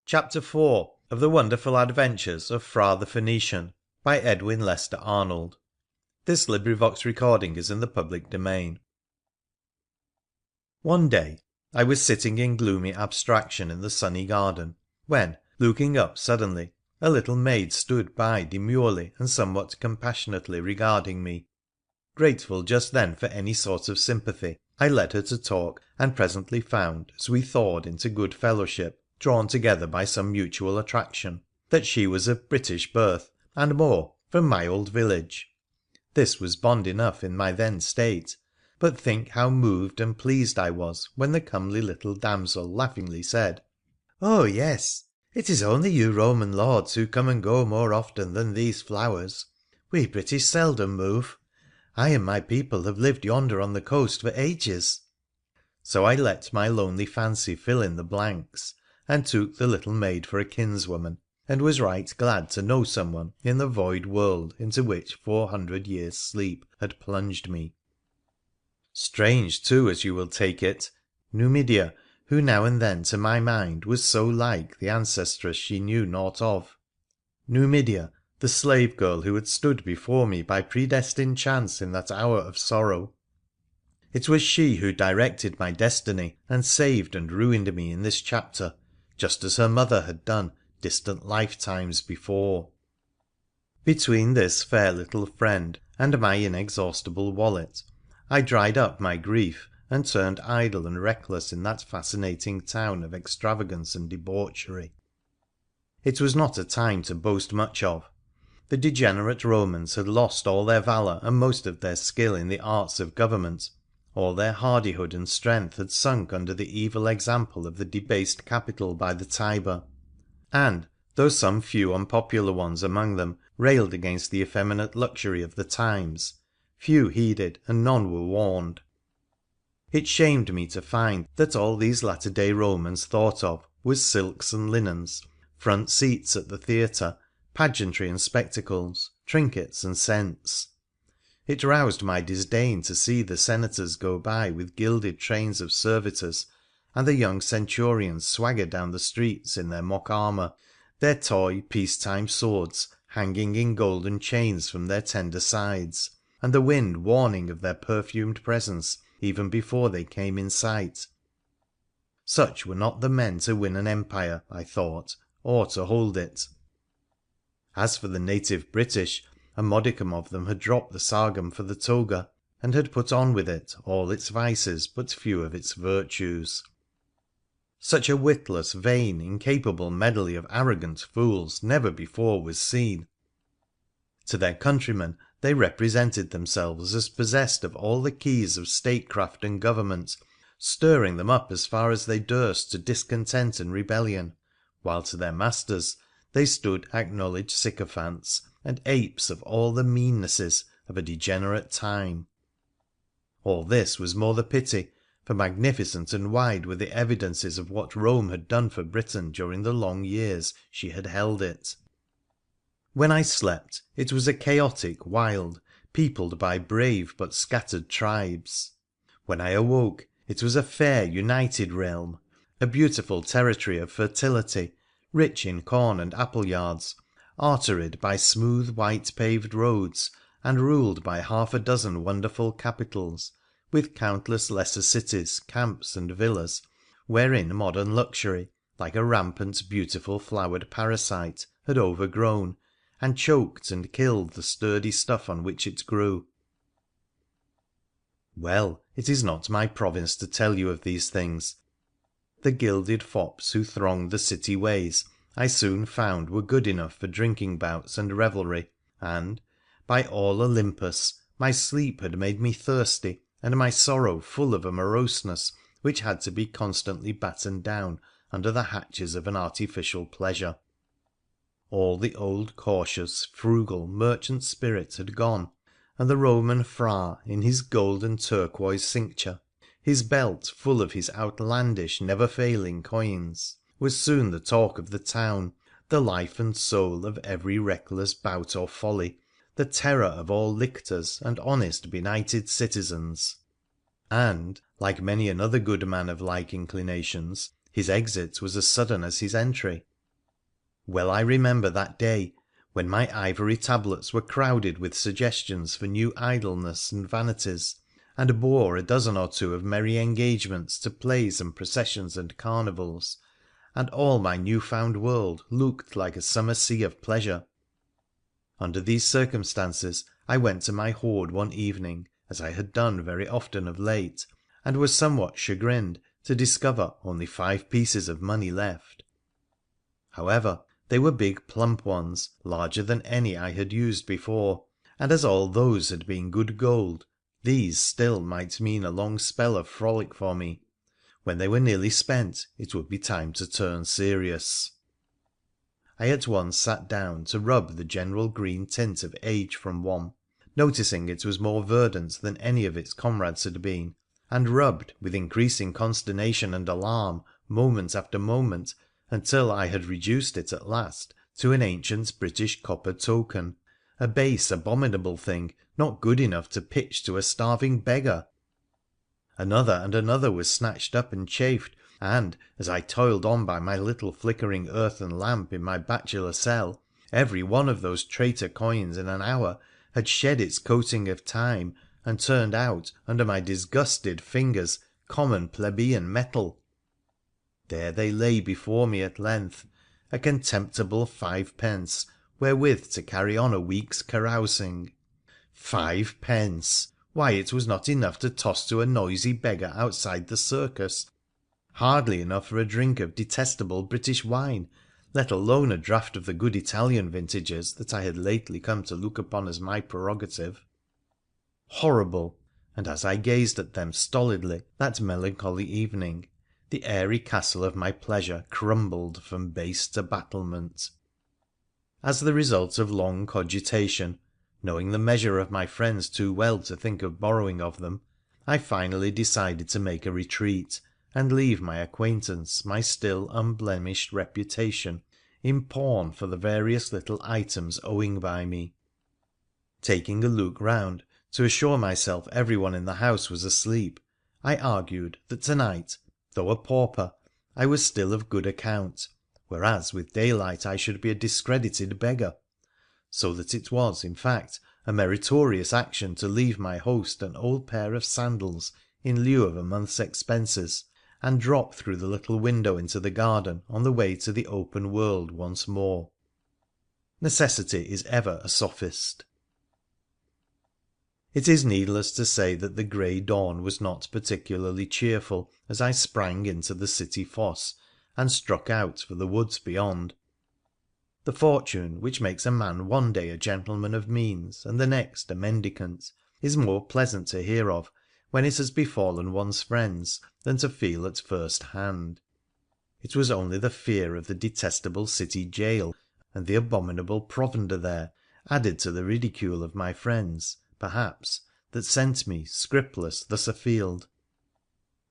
CHAPTER IV of the Wonderful Adventures of Phra The Phoenician, by Edwin Lester Arnold. One day I was sitting in gloomy abstraction in the sunny garden, when, looking up suddenly, a little maid stood by demurely and somewhat compassionately regarding me. Grateful just then for any sort of sympathy, I led her to talk, and presently found, as we thawed into good fellowship, drawn together by some mutual attraction, that she was of British birth, and more, from my old village. This was bond enough in my then state, but think how moved and pleased I was when the comely little damsel laughingly said, ' Oh yes, it is only you Roman lords who come and go more often than these flowers. We British seldom move. I and my people have lived yonder on the coast for ages.' So I let my lonely fancy fill in the blanks, and took the little maid for a kinswoman, and was right glad to know someone in the void world into which 400 years' sleep had plunged me. Strange, too, as you will take it, Numidea, who now and then to my mind was so like the ancestress she knew naught of. Numidea, the slave girl who had stood before me by predestined chance in that hour of sorrow. It was she who directed my destiny and saved and ruined me in this chapter, just as her mother had done distant lifetimes before. Between this fair little friend and my inexhaustible wallet, I dried up my grief and turned idle and reckless in that fascinating town of extravagance and debauchery. It was not a time to boast much of. The degenerate Romans had lost all their valour and most of their skill in the arts of government. All their hardihood and strength had sunk under the evil example of the debased capital by the Tiber, and, though some few unpopular ones among them railed against the effeminate luxury of the times, few heeded and none were warned. It shamed me to find that all these latter-day Romans thought of was silks and linens, front seats at the theatre, pageantry and spectacles, trinkets and scents. It roused my disdain to see the senators go by with gilded trains of servitors, and the young centurions swagger down the streets in their mock armour, their toy peacetime swords hanging in golden chains from their tender sides, and the wind warning of their perfumed presence even before they came in sight. Such were not the men to win an empire, I thought, or to hold it. As for the native British, a modicum of them had dropped the sagum for the toga, and had put on with it all its vices but few of its virtues. Such a witless, vain, incapable medley of arrogant fools never before was seen. To their countrymen they represented themselves as possessed of all the keys of statecraft and government, stirring them up as far as they durst to discontent and rebellion, while to their masters they stood acknowledged sycophants and apes of all the meannesses of a degenerate time. All this was more the pity, for magnificent and wide were the evidences of what Rome had done for Britain during the long years she had held it. When I slept, it was a chaotic, wild, peopled by brave but scattered tribes. When I awoke, it was a fair, united realm, a beautiful territory of fertility, rich in corn and apple yards, arteried by smooth white paved roads, and ruled by half a dozen wonderful capitals, with countless lesser cities, camps, and villas, wherein modern luxury, like a rampant beautiful flowered parasite, had overgrown, and choked and killed the sturdy stuff on which it grew. Well, it is not my province to tell you of these things. The gilded fops who thronged the city ways I soon found were good enough for drinking bouts and revelry, and, by all Olympus, my sleep had made me thirsty, and my sorrow full of a moroseness which had to be constantly battened down under the hatches of an artificial pleasure. All the old cautious, frugal, merchant spirit had gone, and the Roman Phra, in his gold and turquoise cincture, his belt full of his outlandish, never-failing coins, was soon the talk of the town, the life and soul of every reckless bout or folly, the terror of all lictors and honest benighted citizens. And, like many another good man of like inclinations, his exit was as sudden as his entry. Well I remember that day, when my ivory tablets were crowded with suggestions for new idleness and vanities, and bore a dozen or two of merry engagements to plays and processions and carnivals, and all my new found world looked like a summer sea of pleasure. Under these circumstances I went to my hoard one evening, as I had done very often of late, and was somewhat chagrined to discover only 5 pieces of money left. However, they were big plump ones, larger than any I had used before, and as all those had been good gold, these still might mean a long spell of frolic for me. When they were nearly spent it would be time to turn serious. I at once sat down to rub the general green tint of age from one, noticing it was more verdant than any of its comrades had been, and rubbed with increasing consternation and alarm moment after moment, until I had reduced it at last to an ancient British copper token, a base, abominable thing not good enough to pitch to a starving beggar. Another and another was snatched up and chafed, and, as I toiled on by my little flickering earthen lamp in my bachelor cell, every one of those traitor coins in an hour had shed its coating of time and turned out, under my disgusted fingers, common plebeian metal. There they lay before me at length, a contemptible 5d, wherewith to carry on a week's carousing. 5d ! Why, it was not enough to toss to a noisy beggar outside the circus, hardly enough for a drink of detestable British wine, let alone a draught of the good Italian vintages that I had lately come to look upon as my prerogative. Horrible ! And as I gazed at them stolidly that melancholy evening, the airy castle of my pleasure crumbled from base to battlement. As the result of long cogitation, knowing the measure of my friends too well to think of borrowing of them, I finally decided to make a retreat, and leave my acquaintance my still unblemished reputation in pawn for the various little items owing by me. Taking a look round to assure myself everyone in the house was asleep, I argued that to-night, though a pauper, I was still of good account, whereas with daylight I should be a discredited beggar, so that it was, in fact, a meritorious action to leave my host an old pair of sandals in lieu of a month's expenses, and drop through the little window into the garden on the way to the open world once more. Necessity is ever a sophist. It is needless to say that the grey dawn was not particularly cheerful as I sprang into the city fosse and struck out for the woods beyond. The fortune which makes a man one day a gentleman of means and the next a mendicant is more pleasant to hear of when it has befallen one's friends than to feel at first hand. It was only the fear of the detestable city jail and the abominable provender there, added to the ridicule of my friends, perhaps, that sent me, scripless, thus afield.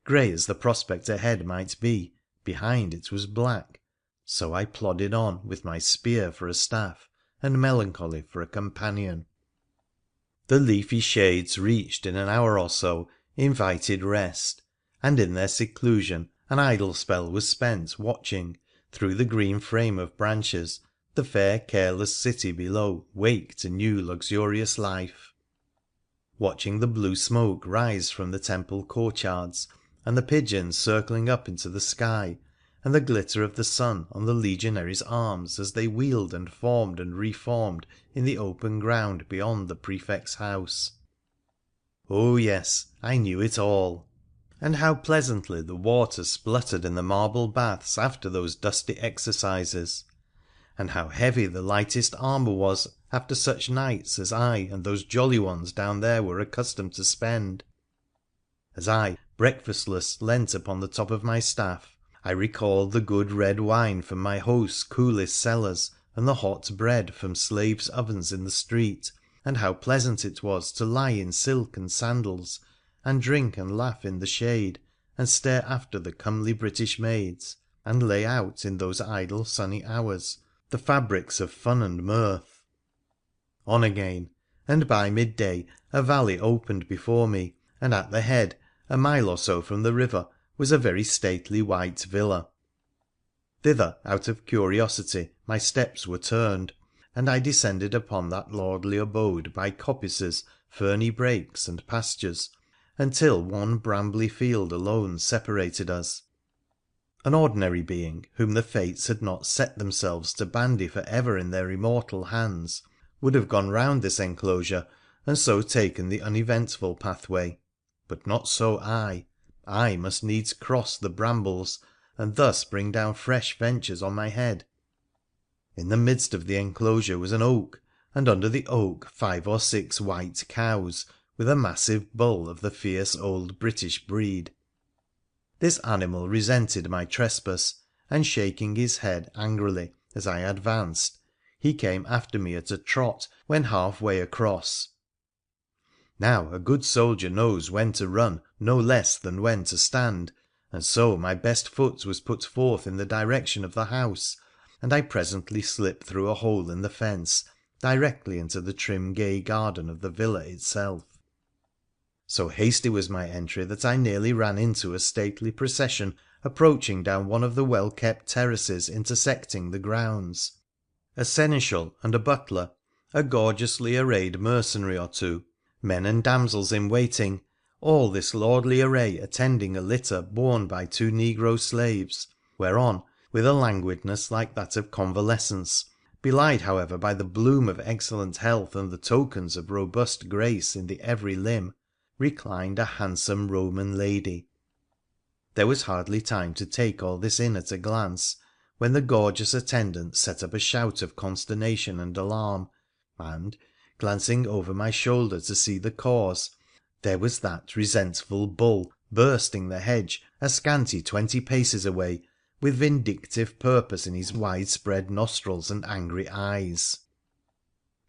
Grey as the prospect ahead might be, behind it was black, so I plodded on with my spear for a staff and melancholy for a companion. The leafy shades reached in an hour or so invited rest, and in their seclusion an idle spell was spent watching, through the green frame of branches, the fair careless city below wake to new luxurious life. Watching the blue smoke rise from the temple courtyards, and the pigeons circling up into the sky, and the glitter of the sun on the legionaries' arms as they wheeled and formed and reformed in the open ground beyond the Prefect's house. Oh yes, I knew it all. And how pleasantly the water spluttered in the marble baths after those dusty exercises, and how heavy the lightest armour was after such nights as I and those jolly ones down there were accustomed to spend. As I, breakfastless, leant upon the top of my staff, I recalled the good red wine from my host's coolest cellars, and the hot bread from slaves' ovens in the street, and how pleasant it was to lie in silk and sandals, and drink and laugh in the shade, and stare after the comely British maids, and lay out in those idle sunny hours the fabrics of fun and mirth. On again, and by midday a valley opened before me, and at the head, a mile or so from the river, was a very stately white villa. Thither, out of curiosity, my steps were turned, and I descended upon that lordly abode by coppices, ferny brakes, and pastures, until one brambly field alone separated us. An ordinary being, whom the Fates had not set themselves to bandy for ever in their immortal hands, would have gone round this enclosure and so taken the uneventful pathway. But not so I. I must needs cross the brambles, and thus bring down fresh ventures on my head. In the midst of the enclosure was an oak, and under the oak 5 or 6 white cows, with a massive bull of the fierce old British breed. This animal resented my trespass, and shaking his head angrily as I advanced, he came after me at a trot when half way across. Now a good soldier knows when to run no less than when to stand, and so my best foot was put forth in the direction of the house, and I presently slipped through a hole in the fence directly into the trim gay garden of the villa itself. So hasty was my entry that I nearly ran into a stately procession approaching down one of the well-kept terraces intersecting the grounds. A seneschal and a butler, a gorgeously arrayed mercenary or two, men and damsels in waiting, all this lordly array attending a litter borne by 2 negro slaves, whereon, with a languidness like that of convalescence, belied however by the bloom of excellent health and the tokens of robust grace in the every limb, reclined a handsome Roman lady. There was hardly time to take all this in at a glance, when the gorgeous attendants set up a shout of consternation and alarm, and, glancing over my shoulder to see the cause, there was that resentful bull bursting the hedge a scanty 20 paces away, with vindictive purpose in his widespread nostrils and angry eyes.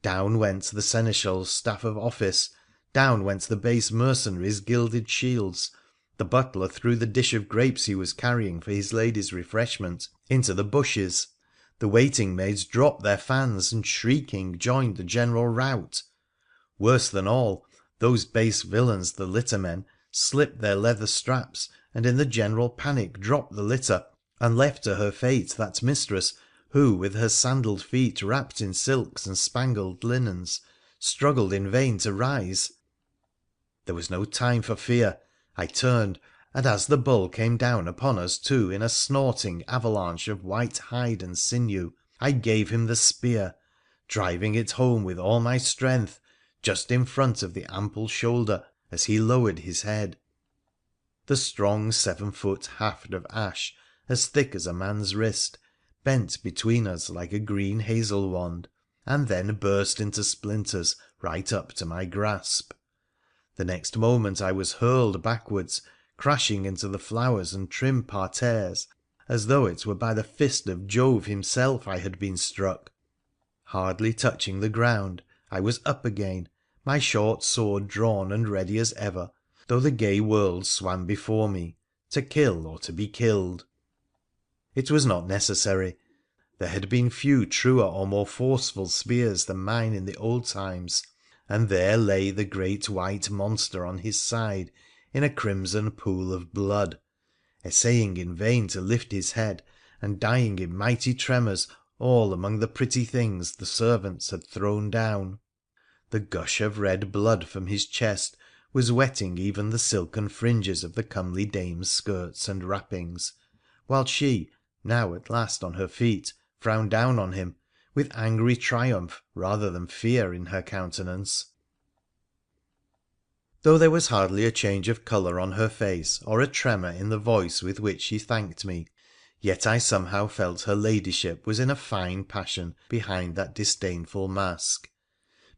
Down went the seneschal's staff of office, down went the base mercenary's gilded shields, the butler threw the dish of grapes he was carrying for his lady's refreshment into the bushes, the waiting maids dropped their fans and shrieking joined the general rout. Worse than all, those base villains, the littermen, slipped their leather straps, and in the general panic dropped the litter, and left to her fate that mistress who, with her sandalled feet wrapped in silks and spangled linens, struggled in vain to rise. There was no time for fear. I turned, and as the bull came down upon us two in a snorting avalanche of white hide and sinew, I gave him the spear, driving it home with all my strength, just in front of the ample shoulder as he lowered his head. The strong 7-foot haft of ash, as thick as a man's wrist, bent between us like a green hazel wand, and then burst into splinters right up to my grasp. The next moment I was hurled backwards, crashing into the flowers and trim parterres, as though it were by the fist of Jove himself I had been struck. Hardly touching the ground, I was up again, my short sword drawn and ready as ever, though the gay world swam before me, to kill or to be killed. It was not necessary. There had been few truer or more forceful spears than mine in the old times, and there lay the great white monster on his side in a crimson pool of blood, essaying in vain to lift his head, and dying in mighty tremors all among the pretty things the servants had thrown down. The gush of red blood from his chest was wetting even the silken fringes of the comely dame's skirts and wrappings, while she, now at last on her feet, frowned down on him, with angry triumph rather than fear in her countenance. Though there was hardly a change of colour on her face or a tremor in the voice with which she thanked me, yet I somehow felt her ladyship was in a fine passion behind that disdainful mask.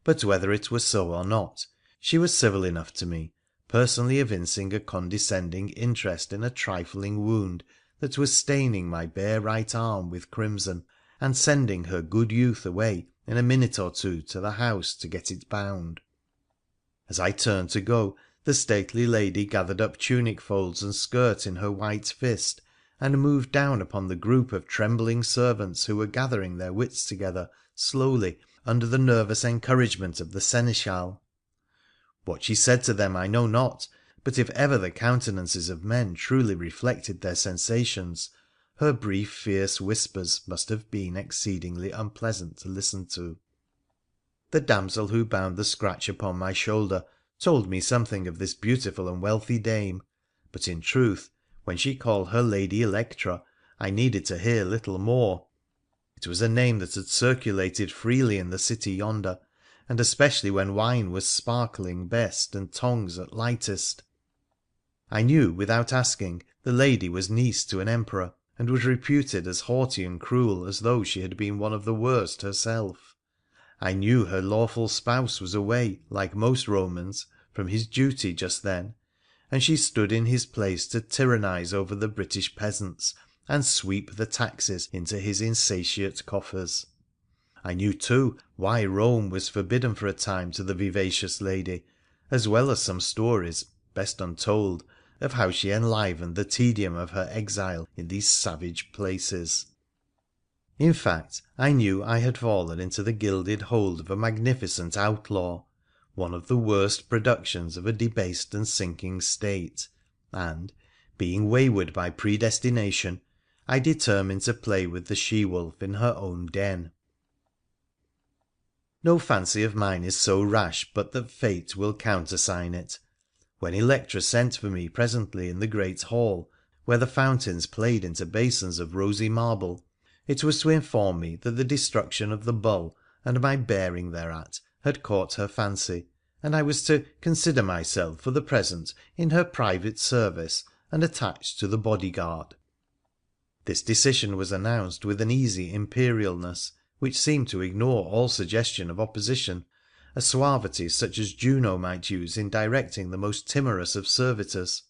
But whether it were so or not, she was civil enough to me, personally evincing a condescending interest in a trifling wound that was staining my bare right arm with crimson, and sending her good youth away in a minute or two to the house to get it bound. As I turned to go, the stately lady gathered up tunic folds and skirt in her white fist, and moved down upon the group of trembling servants who were gathering their wits together slowly under the nervous encouragement of the seneschal. What she said to them I know not, but if ever the countenances of men truly reflected their sensations, her brief fierce whispers must have been exceedingly unpleasant to listen to. The damsel who bound the scratch upon my shoulder told me something of this beautiful and wealthy dame, but in truth, when she called her Lady Electra, I needed to hear little more. It was a name that had circulated freely in the city yonder, and especially when wine was sparkling best and tongues at lightest. I knew, without asking, the lady was niece to an emperor, and was reputed as haughty and cruel as though she had been one of the worst herself. I knew her lawful spouse was away, like most Romans, from his duty just then, and she stood in his place to tyrannise over the British peasants and sweep the taxes into his insatiate coffers. I knew, too, why Rome was forbidden for a time to the vivacious lady, as well as some stories, best untold, of how she enlivened the tedium of her exile in these savage places. In fact, I knew I had fallen into the gilded hold of a magnificent outlaw, one of the worst productions of a debased and sinking state, and, being wayward by predestination, I determined to play with the she-wolf in her own den. No fancy of mine is so rash but that fate will countersign it. When Electra sent for me presently in the great hall, where the fountains played into basins of rosy marble, it was to inform me that the destruction of the Bull and my bearing thereat had caught her fancy, and I was to consider myself for the present in her private service and attached to the bodyguard. This decision was announced with an easy imperialness which seemed to ignore all suggestion of opposition, a suavity such as Juno might use in directing the most timorous of servitors.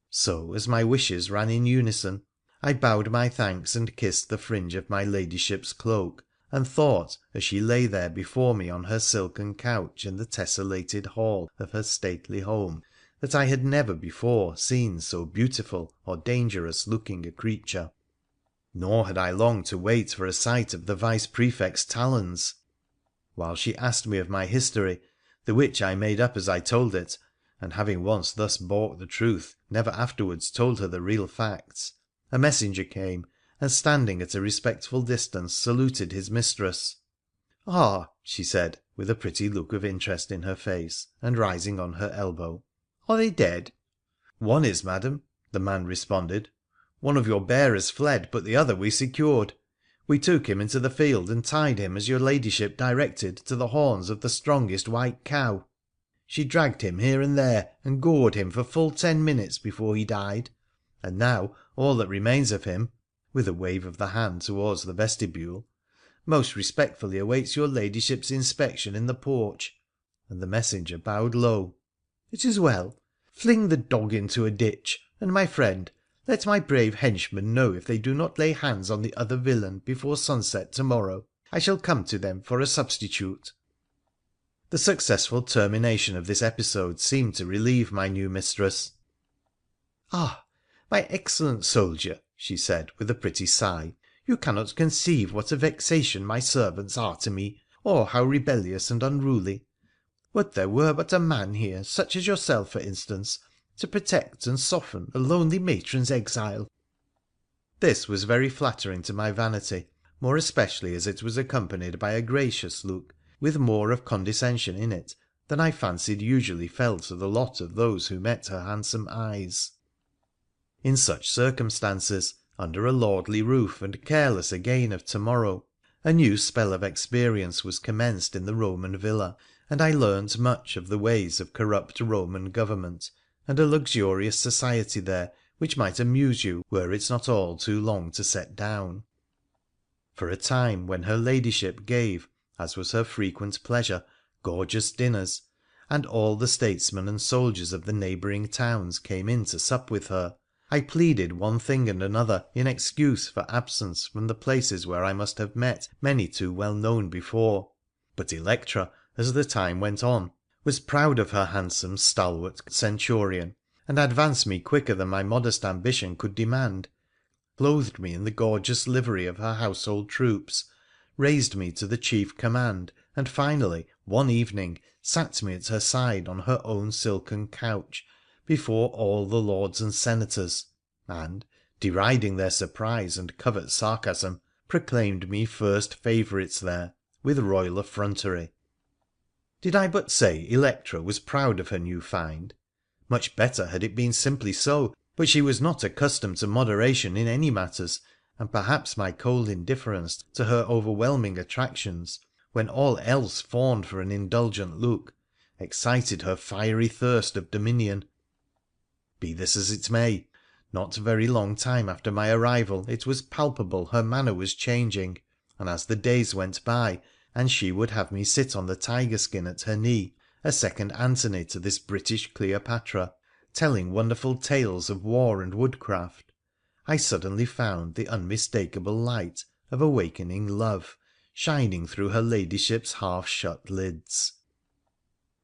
So, as my wishes ran in unison, I bowed my thanks and kissed the fringe of my ladyship's cloak, and thought, as she lay there before me on her silken couch in the tessellated hall of her stately home, that I had never before seen so beautiful or dangerous looking a creature. Nor had I long to wait for a sight of the Vice-Prefect's talons. While she asked me of my history, the which I made up as I told it, and having once thus baulked the truth, never afterwards told her the real facts, a messenger came, and standing at a respectful distance saluted his mistress. ' Ah !' she said, with a pretty look of interest in her face, and rising on her elbow, ' are they dead ?'' One is, madam,' the man responded. ' One of your bearers fled, but the other we secured. We took him into the field and tied him, as your ladyship directed, to the horns of the strongest white cow. She dragged him here and there, and gored him for full 10 minutes before he died, and now all that remains of him,' with a wave of the hand towards the vestibule, ' most respectfully awaits your ladyship's inspection in the porch,' and the messenger bowed low. ' It is well. Fling the dog into a ditch, and, my friend, let my brave henchmen know if they do not lay hands on the other villain before sunset to morrow, I shall come to them for a substitute.' The successful termination of this episode seemed to relieve my new mistress. ' Ah ! my excellent soldier,' she said, with a pretty sigh, ' you cannot conceive what a vexation my servants are to me, or how rebellious and unruly. Would there were but a man here, such as yourself, for instance, to protect and soften a lonely matron's exile.' This was very flattering to my vanity, more especially as it was accompanied by a gracious look, with more of condescension in it than I fancied usually fell to the lot of those who met her handsome eyes. In such circumstances, under a lordly roof and careless again of to morrow, a new spell of experience was commenced in the Roman villa, and I learnt much of the ways of corrupt Roman government, and a luxurious society there which might amuse you were it not all too long to set down. For a time, when her ladyship gave, as was her frequent pleasure, gorgeous dinners, and all the statesmen and soldiers of the neighbouring towns came in to sup with her, I pleaded one thing and another in excuse for absence from the places where I must have met many too well known before. But Electra, as the time went on, was proud of her handsome, stalwart centurion, and advanced me quicker than my modest ambition could demand, clothed me in the gorgeous livery of her household troops, raised me to the chief command, and finally, one evening, sat me at her side on her own silken couch, before all the lords and senators, and, deriding their surprise and covert sarcasm, proclaimed me first favourites there, with royal effrontery. Did I but say Electra was proud of her new find? Much better had it been simply so, but she was not accustomed to moderation in any matters, and perhaps my cold indifference to her overwhelming attractions, when all else fawned for an indulgent look, excited her fiery thirst of dominion. Be this as it may, not very long time after my arrival it was palpable her manner was changing, and as the days went by, and she would have me sit on the tiger skin at her knee, a second Antony to this British Cleopatra, telling wonderful tales of war and woodcraft, I suddenly found the unmistakable light of awakening love shining through her ladyship's half-shut lids.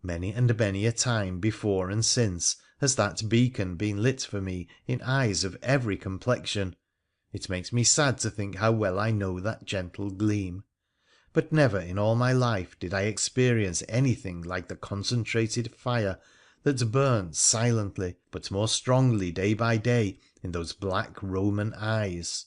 Many and many a time before and since has that beacon been lit for me in eyes of every complexion. It makes me sad to think how well I know that gentle gleam. But never in all my life did I experience anything like the concentrated fire that burnt silently but more strongly day by day in those black Roman eyes.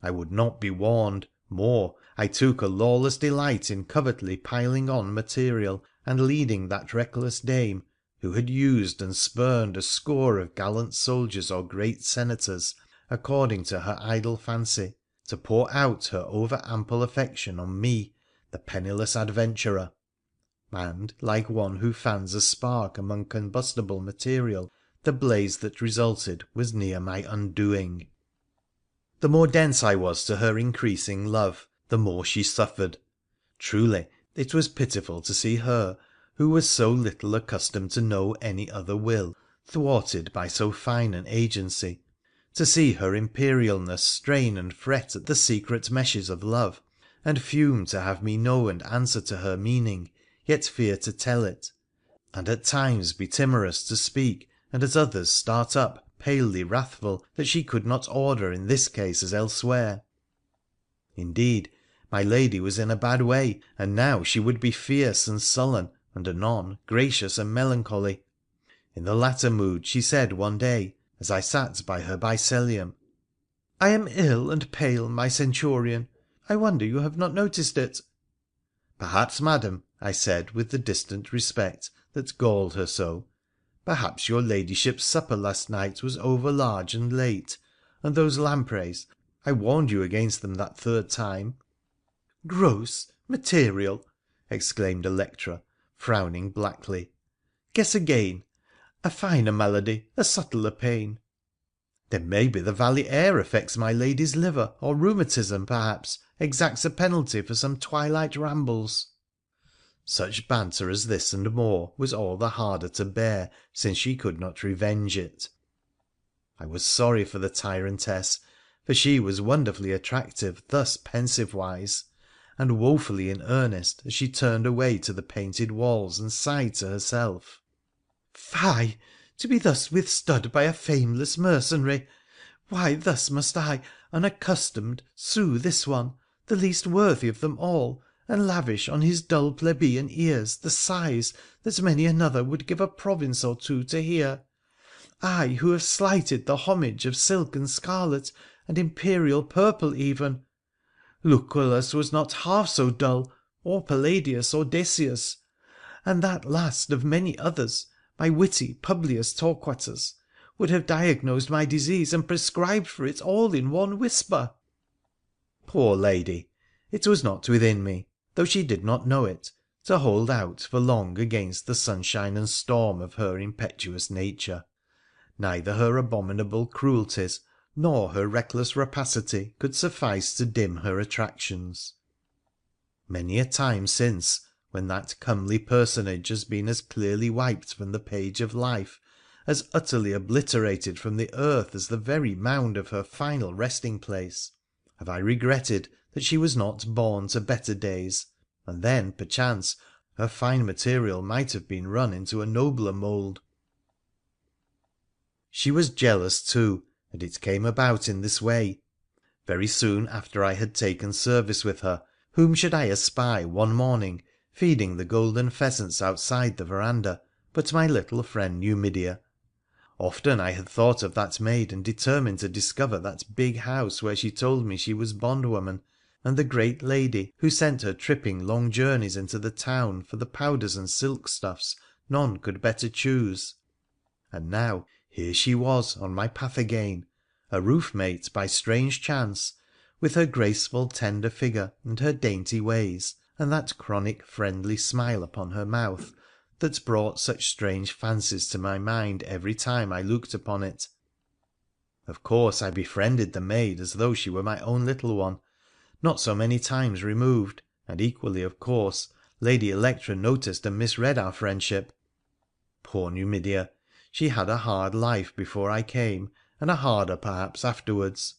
I would not be warned. More, I took a lawless delight in covertly piling on material and leading that reckless dame, who had used and spurned a score of gallant soldiers or great senators according to her idle fancy, to pour out her over-ample affection on me, the penniless adventurer, and, like one who fans a spark among combustible material, the blaze that resulted was near my undoing. The more dense I was to her increasing love, the more she suffered. Truly, it was pitiful to see her, who was so little accustomed to know any other will, thwarted by so fine an agency, to see her imperialness strain and fret at the secret meshes of love, and fume to have me know and answer to her meaning, yet fear to tell it, and at times be timorous to speak, and at others start up palely wrathful that she could not order in this case as elsewhere. Indeed, my lady was in a bad way, and now she would be fierce and sullen, and anon gracious and melancholy. In the latter mood she said one day, as I sat by her bicelium, " I am ill and pale, my Centurion. I wonder you have not noticed it." " Perhaps, madam," I said with the distant respect that galled her so, " perhaps your ladyship's supper last night was over large and late, and those lampreys — I warned you against them that third time." " Gross, material !" exclaimed Electra, frowning blackly. " Guess again. A finer malady, a subtler pain." " Then maybe the valley air affects my lady's liver, or rheumatism, perhaps, exacts a penalty for some twilight rambles." Such banter as this and more was all the harder to bear since she could not revenge it. I was sorry for the tyrantess, for she was wonderfully attractive thus pensive-wise, and woefully in earnest as she turned away to the painted walls and sighed to herself, " Fie ! To be thus withstood by a fameless mercenary ! Why, thus must I, unaccustomed, sue this one, the least worthy of them all, and lavish on his dull plebeian ears the sighs that many another would give a province or two to hear. I, who have slighted the homage of silk and scarlet, and imperial purple even. Lucullus was not half so dull, or Palladius or Decius, and that last of many others, my witty Publius Torquatus, would have diagnosed my disease and prescribed for it all in one whisper." Poor lady ! It was not within me, though she did not know it, to hold out for long against the sunshine and storm of her impetuous nature. Neither her abominable cruelties nor her reckless rapacity could suffice to dim her attractions. Many a time since, when that comely personage has been as clearly wiped from the page of life, as utterly obliterated from the earth as the very mound of her final resting place, have I regretted that she was not born to better days, and then, perchance, her fine material might have been run into a nobler mould. She was jealous too, and it came about in this way. Very soon after I had taken service with her, whom should I espy one morning feeding the golden pheasants outside the verandah but my little friend Numidea. Often I had thought of that maid and determined to discover that big house where she told me she was bondwoman, and the great lady who sent her tripping long journeys into the town for the powders and silk stuffs none could better choose. And now here she was on my path again, a roof mate by strange chance, with her graceful tender figure and her dainty ways, and that chronic friendly smile upon her mouth that brought such strange fancies to my mind every time I looked upon it. Of course I befriended the maid as though she were my own little one, not so many times removed, and equally, of course, Lady Electra noticed and misread our friendship. Poor Numidea, she had a hard life before I came, and a harder perhaps afterwards.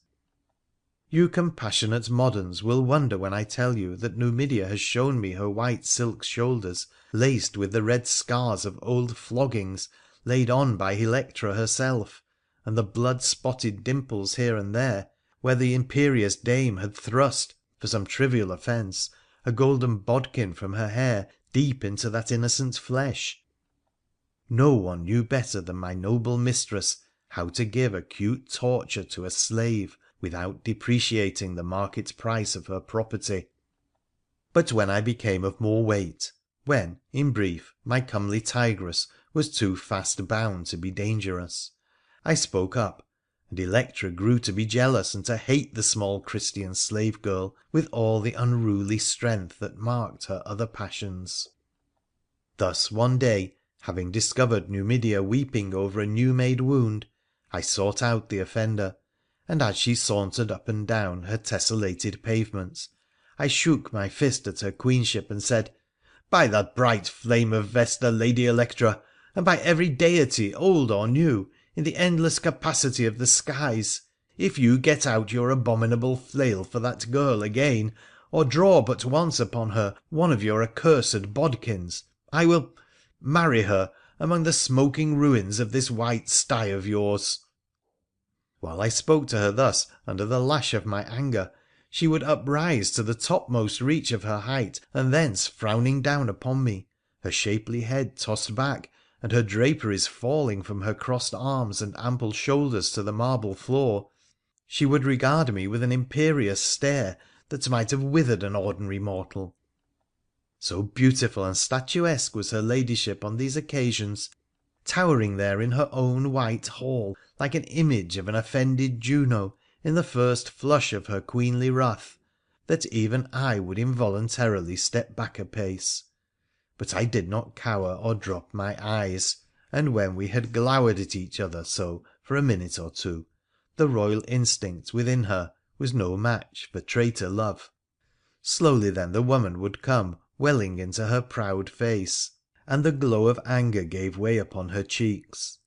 You compassionate moderns will wonder when I tell you that Numidea has shown me her white silk shoulders laced with the red scars of old floggings laid on by Electra herself, and the blood-spotted dimples here and there where the imperious dame had thrust, for some trivial offence, a golden bodkin from her hair deep into that innocent flesh. No one knew better than my noble mistress how to give acute torture to a slave without depreciating the market price of her property. But when I became of more weight, when, in brief, my comely tigress was too fast bound to be dangerous, I spoke up, and Electra grew to be jealous and to hate the small Christian slave girl with all the unruly strength that marked her other passions. Thus one day, having discovered Numidea weeping over a new-made wound, I sought out the offender, and as she sauntered up and down her tessellated pavements, I shook my fist at her queenship and said, ' By the bright flame of Vesta, Lady Electra, and by every deity, old or new, in the endless capacity of the skies, if you get out your abominable flail for that girl again, or draw but once upon her one of your accursed bodkins, I will marry her among the smoking ruins of this white sty of yours.' While I spoke to her thus under the lash of my anger, she would uprise to the topmost reach of her height, and thence, frowning down upon me, her shapely head tossed back, and her draperies falling from her crossed arms and ample shoulders to the marble floor, she would regard me with an imperious stare that might have withered an ordinary mortal. So beautiful and statuesque was her ladyship on these occasions, towering there in her own white hall like an image of an offended Juno in the first flush of her queenly wrath, that even I would involuntarily step back a pace. But I did not cower or drop my eyes, and when we had glowered at each other so for a minute or two, the royal instinct within her was no match for traitor love. Slowly then the woman would come welling into her proud face, and the glow of anger gave way upon her cheeks.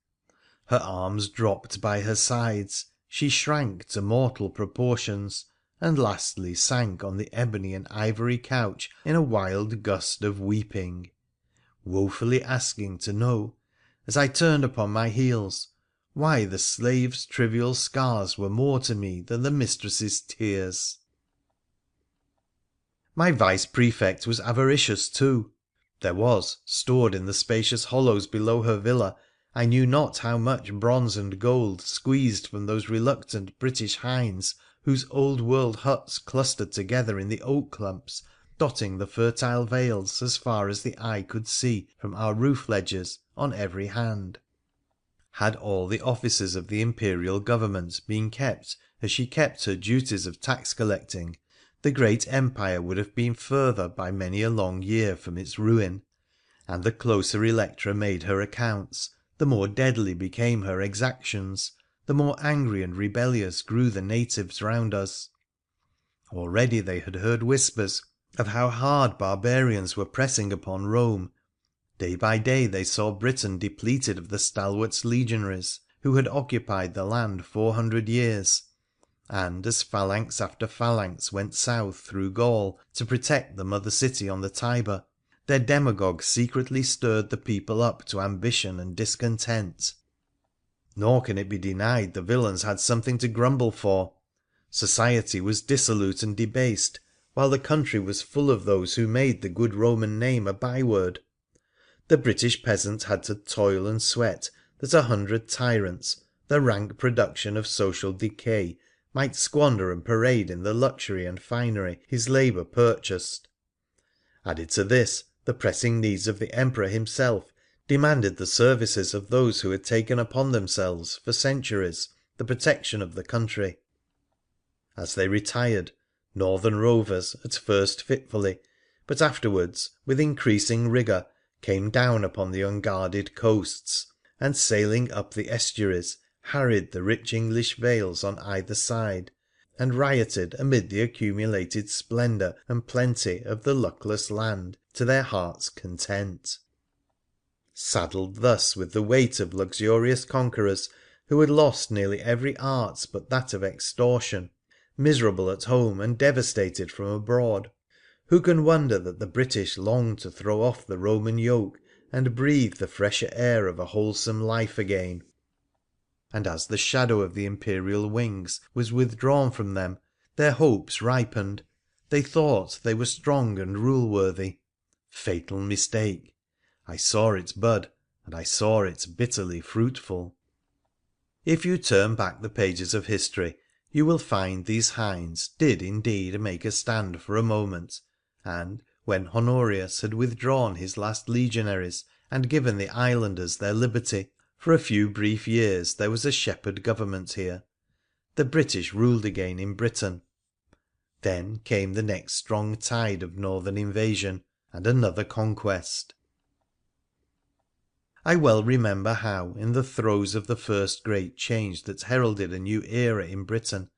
Her arms dropped by her sides, she shrank to mortal proportions, and lastly sank on the ebony and ivory couch in a wild gust of weeping, woefully asking to know, as I turned upon my heels, why the slave's trivial scars were more to me than the mistress's tears. My vice-prefect was avaricious too. There was, stored in the spacious hollows below her villa, I knew not how much bronze and gold squeezed from those reluctant British hinds whose old world huts clustered together in the oak clumps dotting the fertile vales as far as the eye could see from our roof ledges on every hand. Had all the offices of the Imperial Government been kept as she kept her duties of tax collecting, the great Empire would have been further by many a long year from its ruin, and the closer Electra made her accounts, the more deadly became her exactions, the more angry and rebellious grew the natives round us. Already they had heard whispers of how hard barbarians were pressing upon Rome. Day by day they saw Britain depleted of the stalwart legionaries who had occupied the land 400 years, and as phalanx after phalanx went south through Gaul to protect the mother city on the Tiber, their demagogues secretly stirred the people up to ambition and discontent. Nor can it be denied the villains had something to grumble for. Society was dissolute and debased, while the country was full of those who made the good Roman name a byword. The British peasant had to toil and sweat that 100 tyrants, the rank production of social decay, might squander and parade in the luxury and finery his labour purchased. Added to this, the pressing needs of the Emperor himself demanded the services of those who had taken upon themselves, for centuries, the protection of the country. As they retired, northern rovers, at first fitfully, but afterwards with increasing rigour, came down upon the unguarded coasts, and sailing up the estuaries, harried the rich English vales on either side, and rioted amid the accumulated splendour and plenty of the luckless land to their hearts' content. Saddled thus with the weight of luxurious conquerors who had lost nearly every art but that of extortion, miserable at home and devastated from abroad, who can wonder that the British longed to throw off the Roman yoke and breathe the fresher air of a wholesome life again? And as the shadow of the imperial wings was withdrawn from them, their hopes ripened. They thought they were strong and rule-worthy. Fatal mistake! I saw it bud, and I saw it bitterly fruitful. If you turn back the pages of history, you will find these hinds did indeed make a stand for a moment, and, when Honorius had withdrawn his last legionaries and given the islanders their liberty, for a few brief years there was a shepherd government here. The British ruled again in Britain. Then came the next strong tide of northern invasion, and another conquest. I well remember how, in the throes of the first great change that heralded a new era in Britain,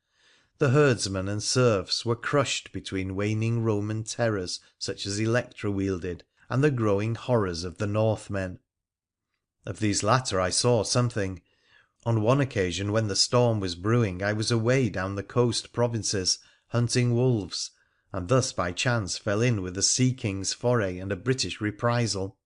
the herdsmen and serfs were crushed between waning Roman terrors such as Electra wielded, and the growing horrors of the Northmen. Of these latter I saw something. On one occasion when the storm was brewing I was away down the coast provinces hunting wolves, and thus by chance fell in with a sea king's foray and a British reprisal.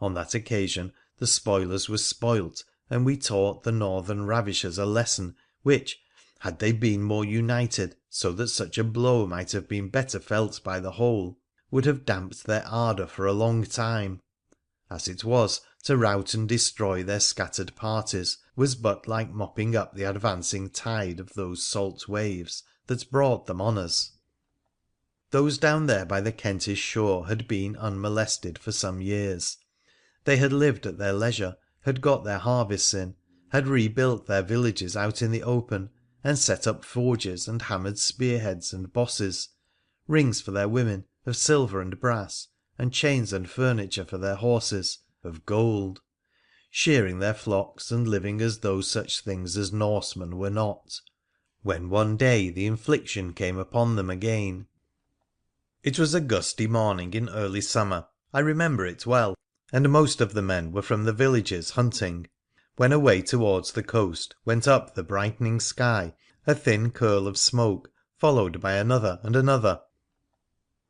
On that occasion the spoilers were spoilt, and we taught the northern ravishers a lesson which, had they been more united so that such a blow might have been better felt by the whole, would have damped their ardour for a long time. As it was, to rout and destroy their scattered parties was but like mopping up the advancing tide of those salt waves that brought them on us. Those down there by the Kentish shore had been unmolested for some years. They had lived at their leisure, had got their harvests in, had rebuilt their villages out in the open, and set up forges and hammered spearheads and bosses, rings for their women of silver and brass, and chains and furniture for their horses of gold, shearing their flocks and living as though such things as Norsemen were not, when one day the infliction came upon them again. It was a gusty morning in early summer, I remember it well, and most of the men were from the villages hunting, when away towards the coast went up the brightening sky a thin curl of smoke, followed by another and another.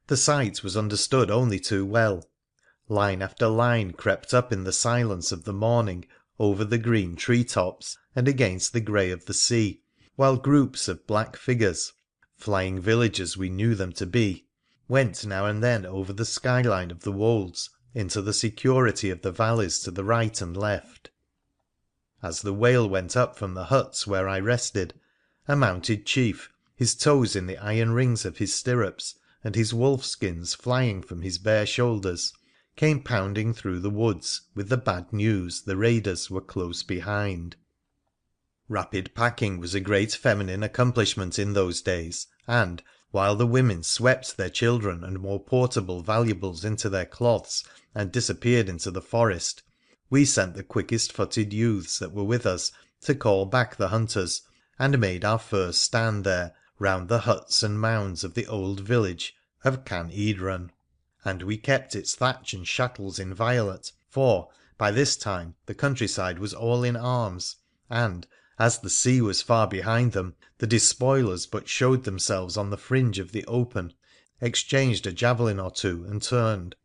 The sight was understood only too well. Line after line crept up in the silence of the morning over the green tree tops and against the grey of the sea, while groups of black figures, flying villagers we knew them to be, went now and then over the skyline of the wolds into the security of the valleys to the right and left. As the wail went up from the huts where I rested, a mounted chief, his toes in the iron rings of his stirrups, and his wolf skins flying from his bare shoulders, came pounding through the woods with the bad news the raiders were close behind. Rapid packing was a great feminine accomplishment in those days, and, while the women swept their children and more portable valuables into their cloths and disappeared into the forest, we sent the quickest-footed youths that were with us to call back the hunters, and made our first stand there round the huts and mounds of the old village of Can Edron. And we kept its thatch and chattels inviolate, for, by this time, the countryside was all in arms, and, as the sea was far behind them, the despoilers but showed themselves on the fringe of the open, exchanged a javelin or two, and turned.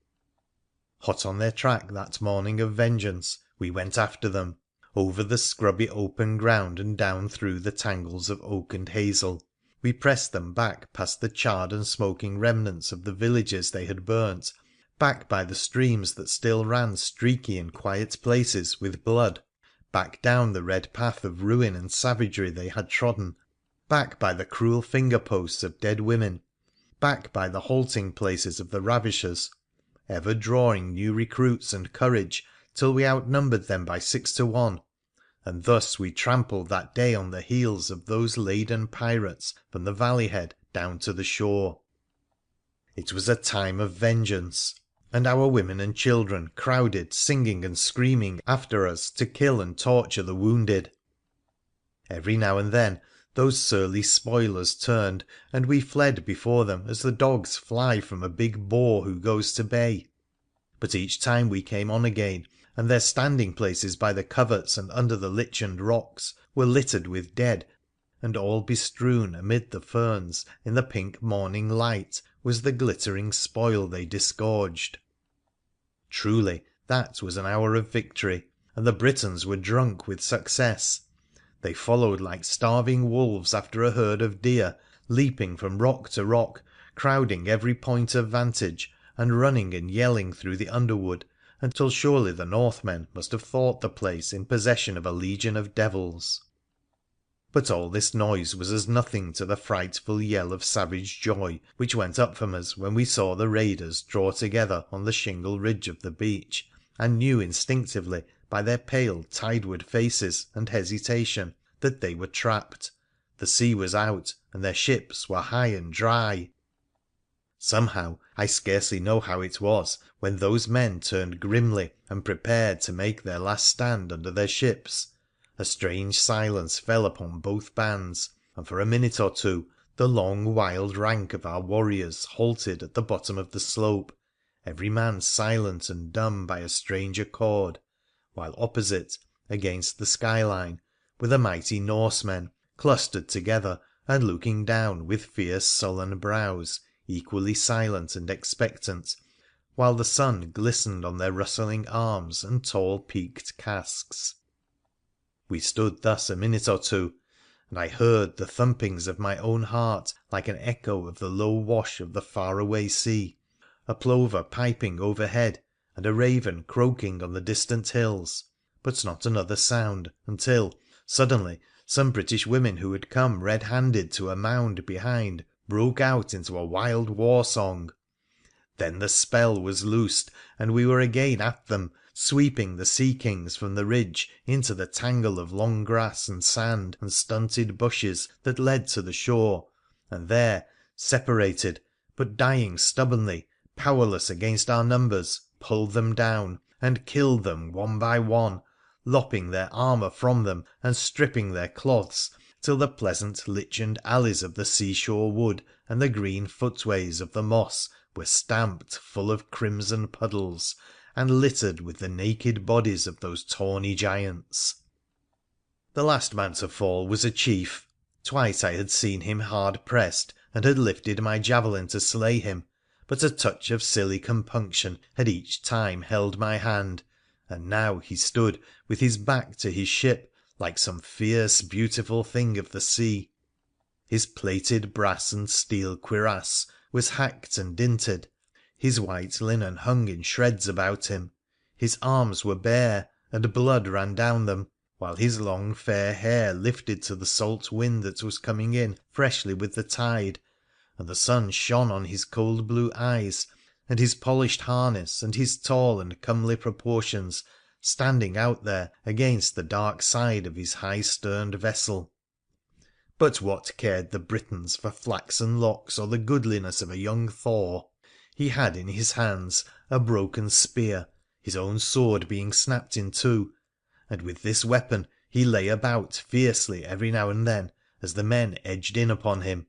Hot on their track that morning of vengeance, we went after them, over the scrubby open ground and down through the tangles of oak and hazel. We pressed them back past the charred and smoking remnants of the villages they had burnt, back by the streams that still ran streaky in quiet places with blood, back down the red path of ruin and savagery they had trodden, back by the cruel finger posts of dead women, back by the halting places of the ravishers, ever drawing new recruits and courage till we outnumbered them by 6 to 1, and thus we trampled that day on the heels of those laden pirates from the valley head down to the shore. It was a time of vengeance, and our women and children crowded singing and screaming after us to kill and torture the wounded. Every now and then those surly spoilers turned, and we fled before them as the dogs fly from a big boar who goes to bay. But each time we came on again, and their standing places by the coverts and under the lichened rocks were littered with dead, and all bestrewn amid the ferns in the pink morning light was the glittering spoil they disgorged. Truly that was an hour of victory, and the Britons were drunk with success. They followed like starving wolves after a herd of deer, leaping from rock to rock, crowding every point of vantage, and running and yelling through the underwood, until surely the Northmen must have thought the place in possession of a legion of devils. But all this noise was as nothing to the frightful yell of savage joy which went up from us when we saw the raiders draw together on the shingle ridge of the beach, and knew instinctively by their pale tideward faces and hesitation that they were trapped. The sea was out, and their ships were high and dry. Somehow, I scarcely know how it was, when those men turned grimly and prepared to make their last stand under their ships, a strange silence fell upon both bands, and for a minute or two the long wild rank of our warriors halted at the bottom of the slope, every man silent and dumb by a strange accord, while opposite, against the skyline, were the mighty Norsemen, clustered together and looking down with fierce sullen brows, equally silent and expectant, while the sun glistened on their rustling arms and tall peaked casques. We stood thus a minute or two, and I heard the thumpings of my own heart like an echo of the low wash of the far-away sea, a plover piping overhead, and a raven croaking on the distant hills, but not another sound until, suddenly, some British women who had come red-handed to a mound behind broke out into a wild war-song. Then the spell was loosed, and we were again at them, sweeping the sea-kings from the ridge into the tangle of long grass and sand and stunted bushes that led to the shore, and there, separated, but dying stubbornly, powerless against our numbers, pulled them down, and killed them one by one, lopping their armour from them and stripping their cloths, till the pleasant lichened alleys of the seashore wood and the green footways of the moss were stamped full of crimson puddles, and littered with the naked bodies of those tawny giants. The last man to fall was a chief. Twice I had seen him hard pressed, and had lifted my javelin to slay him, but a touch of silly compunction had each time held my hand, and now he stood with his back to his ship like some fierce, beautiful thing of the sea. His plated brass and steel cuirass was hacked and dinted, his white linen hung in shreds about him, his arms were bare, and blood ran down them, while his long fair hair lifted to the salt wind that was coming in freshly with the tide, and the sun shone on his cold blue eyes, and his polished harness, and his tall and comely proportions standing out there against the dark side of his high-sterned vessel. But what cared the Britons for flaxen locks or the goodliness of a young Thor? He had in his hands a broken spear, his own sword being snapped in two, and with this weapon he lay about fiercely every now and then as the men edged in upon him.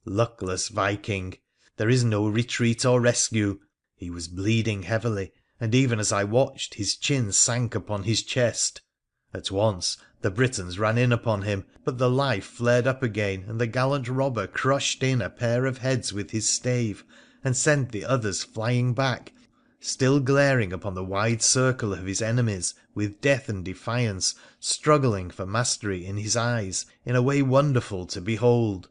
Luckless Viking! There is no retreat or rescue. He was bleeding heavily, and even as I watched his chin sank upon his chest. At once the Britons ran in upon him, but the life flared up again, and the gallant robber crushed in a pair of heads with his stave, and sent the others flying back, still glaring upon the wide circle of his enemies with death and defiance struggling for mastery in his eyes in a way wonderful to behold.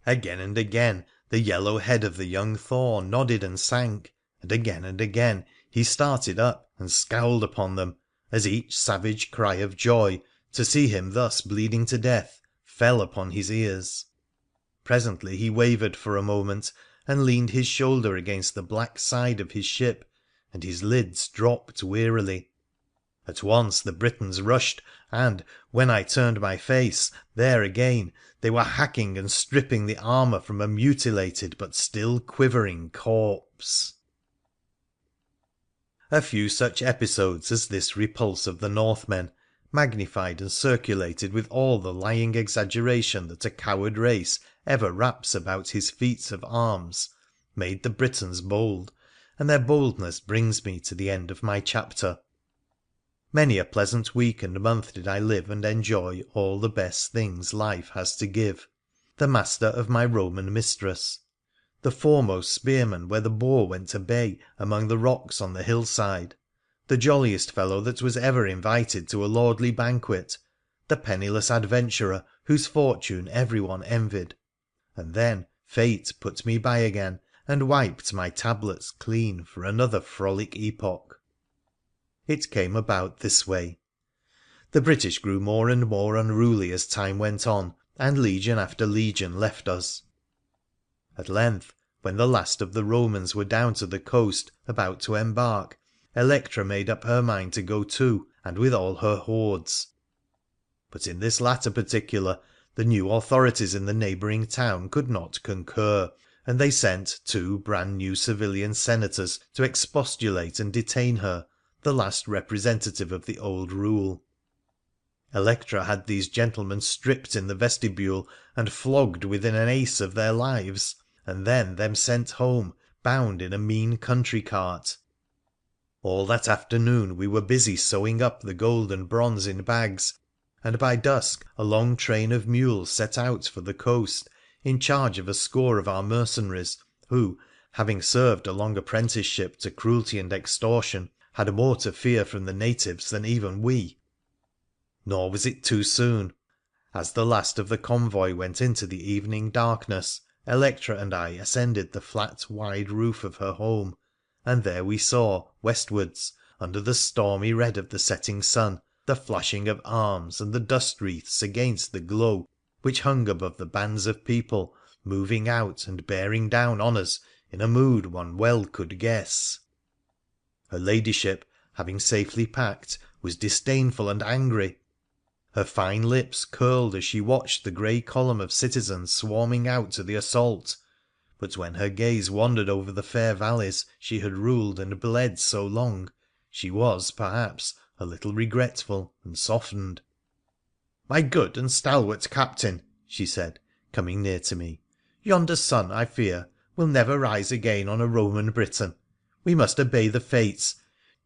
Again and again the yellow head of the young Thor nodded and sank, and again he started up and scowled upon them, as each savage cry of joy, to see him thus bleeding to death, fell upon his ears. Presently he wavered for a moment, and leaned his shoulder against the black side of his ship, and his lids dropped wearily. At once the Britons rushed, and, when I turned my face, there again they were hacking and stripping the armour from a mutilated but still quivering corpse. A few such episodes as this repulse of the Northmen, magnified and circulated with all the lying exaggeration that a coward race ever wraps about his feats of arms, made the Britons bold, and their boldness brings me to the end of my chapter. Many a pleasant week and month did I live and enjoy all the best things life has to give. The master of my Roman mistress, the foremost spearman where the boar went to bay among the rocks on the hillside, the jolliest fellow that was ever invited to a lordly banquet, the penniless adventurer whose fortune everyone envied. And then fate put me by again, and wiped my tablets clean for another frolic epoch. It came about this way. The British grew more and more unruly as time went on, and legion after legion left us. At length, when the last of the Romans were down to the coast, about to embark, Electra made up her mind to go too, and with all her hordes. But in this latter particular the new authorities in the neighbouring town could not concur, and they sent 2 brand new civilian senators to expostulate and detain her, the last representative of the old rule. Electra had these gentlemen stripped in the vestibule and flogged within an ace of their lives, and then them sent home, bound in a mean country cart. All that afternoon we were busy sewing up the gold and bronze in bags, and by dusk a long train of mules set out for the coast, in charge of a score of our mercenaries, who, having served a long apprenticeship to cruelty and extortion, had more to fear from the natives than even we. Nor was it too soon. As the last of the convoy went into the evening darkness, Electra and I ascended the flat, wide roof of her home, and there we saw, westwards, under the stormy red of the setting sun, the flashing of arms and the dust wreaths against the glow which hung above the bands of people moving out and bearing down on us in a mood one well could guess. Her ladyship, having safely packed, was disdainful and angry. Her fine lips curled as she watched the grey column of citizens swarming out to the assault, but when her gaze wandered over the fair valleys she had ruled and bled so long, she was, perhaps, a little regretful and softened. ' My good and stalwart captain,' she said, coming near to me, ' yonder sun, I fear, will never rise again on a Roman Briton. We must obey the fates.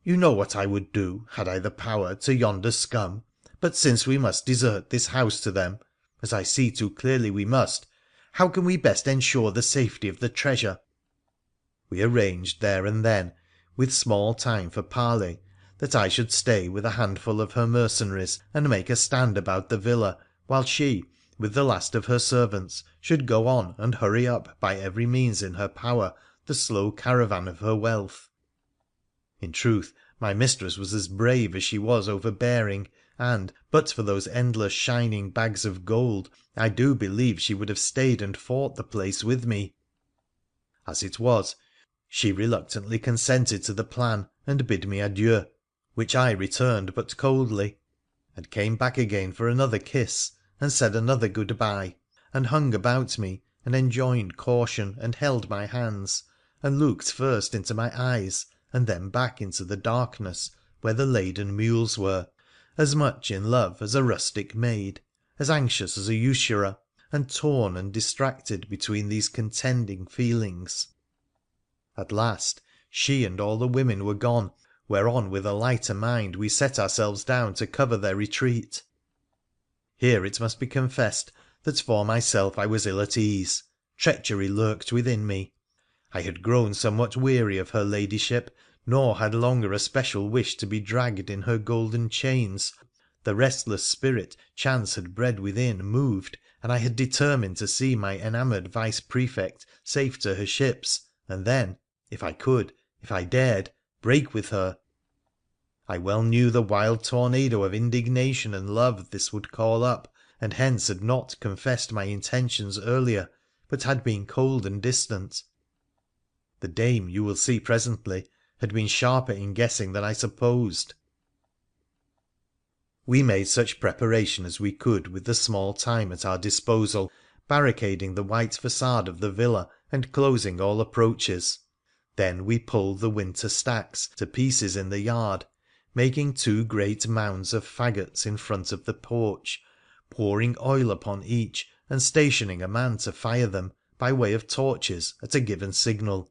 You know what I would do, had I the power, to yonder scum, but since we must desert this house to them, as I see too clearly we must, how can we best ensure the safety of the treasure ?' We arranged there and then, with small time for parley, that I should stay with a handful of her mercenaries and make a stand about the villa, while she, with the last of her servants, should go on and hurry up by every means in her power the slow caravan of her wealth. In truth, my mistress was as brave as she was overbearing, and, but for those endless shining bags of gold, I do believe she would have stayed and fought the place with me. As it was, she reluctantly consented to the plan and bid me adieu, which I returned but coldly, and came back again for another kiss, and said another goodbye, and hung about me, and enjoined caution, and held my hands, and looked first into my eyes and then back into the darkness where the laden mules were, as much in love as a rustic maid, as anxious as a usurer, and torn and distracted between these contending feelings. At last she and all the women were gone, whereon with a lighter mind we set ourselves down to cover their retreat. Here it must be confessed that for myself I was ill at ease. Treachery lurked within me. I had grown somewhat weary of her ladyship, nor had longer a special wish to be dragged in her golden chains. The restless spirit chance had bred within moved, and I had determined to see my enamoured Vice Prefect safe to her ships, and then, if I could, if I dared, break with her. I well knew the wild tornado of indignation and love this would call up, and hence had not confessed my intentions earlier, but had been cold and distant. The dame, you will see presently, had been sharper in guessing than I supposed. We made such preparation as we could with the small time at our disposal, barricading the white facade of the villa and closing all approaches. Then we pulled the winter stacks to pieces in the yard, making 2 great mounds of faggots in front of the porch, pouring oil upon each, and stationing a man to fire them, by way of torches, at a given signal.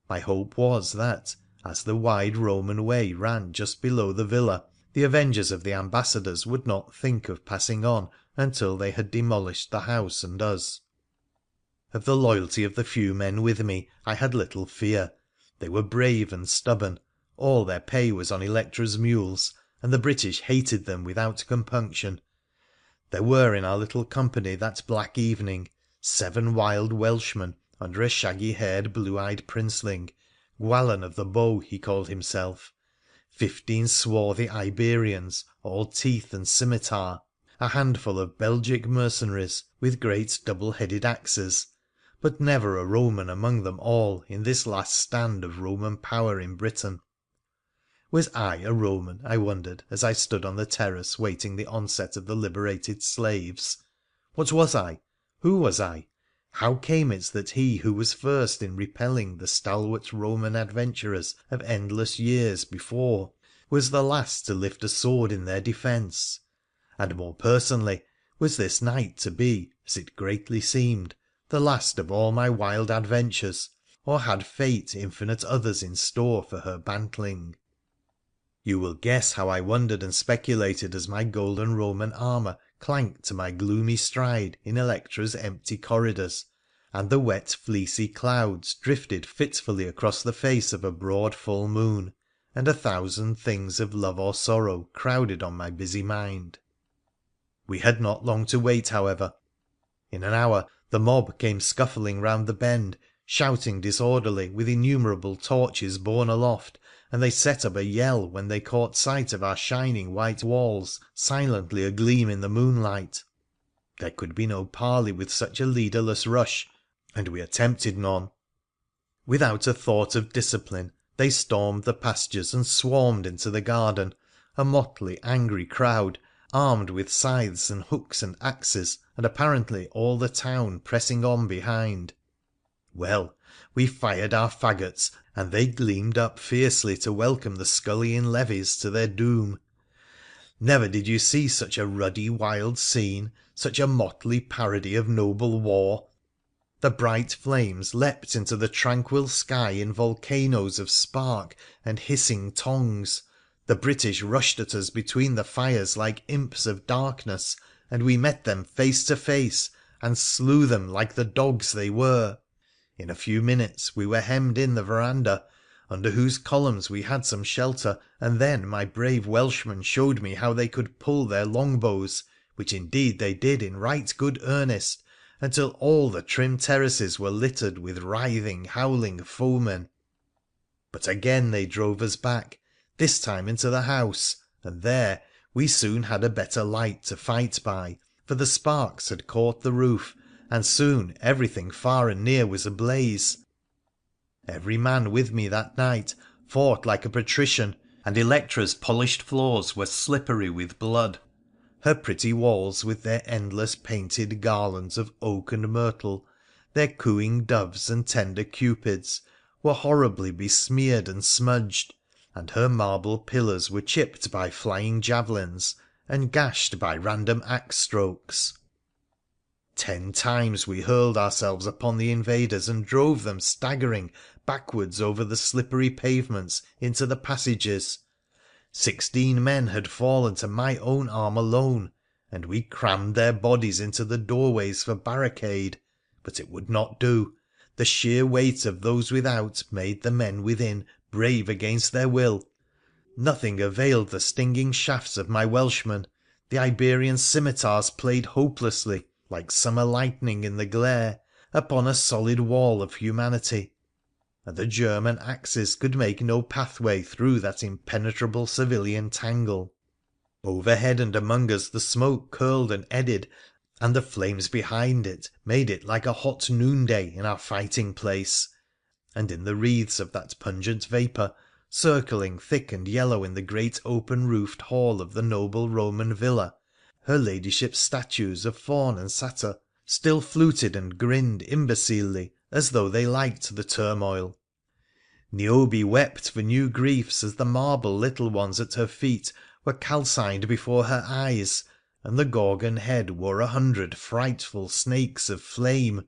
My hope was that, as the wide Roman way ran just below the villa, the avengers of the ambassadors would not think of passing on until they had demolished the house and us. Of the loyalty of the few men with me I had little fear. They were brave and stubborn, all their pay was on Electra's mules, and the British hated them without compunction. There were in our little company that black evening 7 wild Welshmen under a shaggy-haired, blue-eyed princeling — Gwallon of the Bow he called himself — 15 swarthy Iberians, all teeth and scimitar, a handful of Belgic mercenaries with great double-headed axes, but never a Roman among them all in this last stand of Roman power in Britain. Was I a Roman, I wondered, as I stood on the terrace waiting the onset of the liberated slaves ? What was I ? Who was I ? How came it that he who was first in repelling the stalwart Roman adventurers of endless years before was the last to lift a sword in their defence ? And more personally, was this night to be, as it greatly seemed, the last of all my wild adventures, or had Fate infinite others in store for her bantling ? You will guess how I wondered and speculated as my golden Roman armour clanked to my gloomy stride in Electra's empty corridors, and the wet fleecy clouds drifted fitfully across the face of a broad full moon, and 1,000 things of love or sorrow crowded on my busy mind. We had not long to wait, however. In an hour the mob came scuffling round the bend, shouting disorderly, with innumerable torches borne aloft, and they set up a yell when they caught sight of our shining white walls silently agleam in the moonlight. There could be no parley with such a leaderless rush, and we attempted none. Without a thought of discipline they stormed the pastures and swarmed into the garden, a motley, angry crowd, armed with scythes and hooks and axes, and apparently all the town pressing on behind. Well, we fired our faggots, and they gleamed up fiercely to welcome the scullion levies to their doom. Never did you see such a ruddy, wild scene, such a motley parody of noble war. The bright flames leapt into the tranquil sky in volcanoes of spark and hissing tongues. The British rushed at us between the fires like imps of darkness, and we met them face to face, and slew them like the dogs they were. In a few minutes we were hemmed in the verandah, under whose columns we had some shelter, and then my brave Welshmen showed me how they could pull their longbows, which indeed they did in right good earnest, until all the trim terraces were littered with writhing, howling foemen. But again they drove us back, this time into the house, and there we soon had a better light to fight by, for the sparks had caught the roof, and soon everything far and near was ablaze. Every man with me that night fought like a patrician, and Electra's polished floors were slippery with blood. Her pretty walls, with their endless painted garlands of oak and myrtle, their cooing doves and tender cupids, were horribly besmeared and smudged, and her marble pillars were chipped by flying javelins and gashed by random axe strokes. 10 times we hurled ourselves upon the invaders and drove them staggering backwards over the slippery pavements into the passages. 16 men had fallen to my own arm alone, and we crammed their bodies into the doorways for barricade, but it would not do. The sheer weight of those without made the men within brave against their will. Nothing availed the stinging shafts of my Welshmen. The Iberian scimitars played hopelessly, like summer lightning in the glare, upon a solid wall of humanity. and the German axes could make no pathway through that impenetrable civilian tangle. Overhead and among us the smoke curled and eddied, and the flames behind it made it like a hot noonday in our fighting place. And in the wreaths of that pungent vapour, circling thick and yellow in the great open roofed hall of the noble Roman villa, her ladyship's statues of faun and satyr still fluted and grinned imbecilely as though they liked the turmoil. Niobe wept for new griefs as the marble little ones at her feet were calcined before her eyes, and the Gorgon head wore 100 frightful snakes of flame.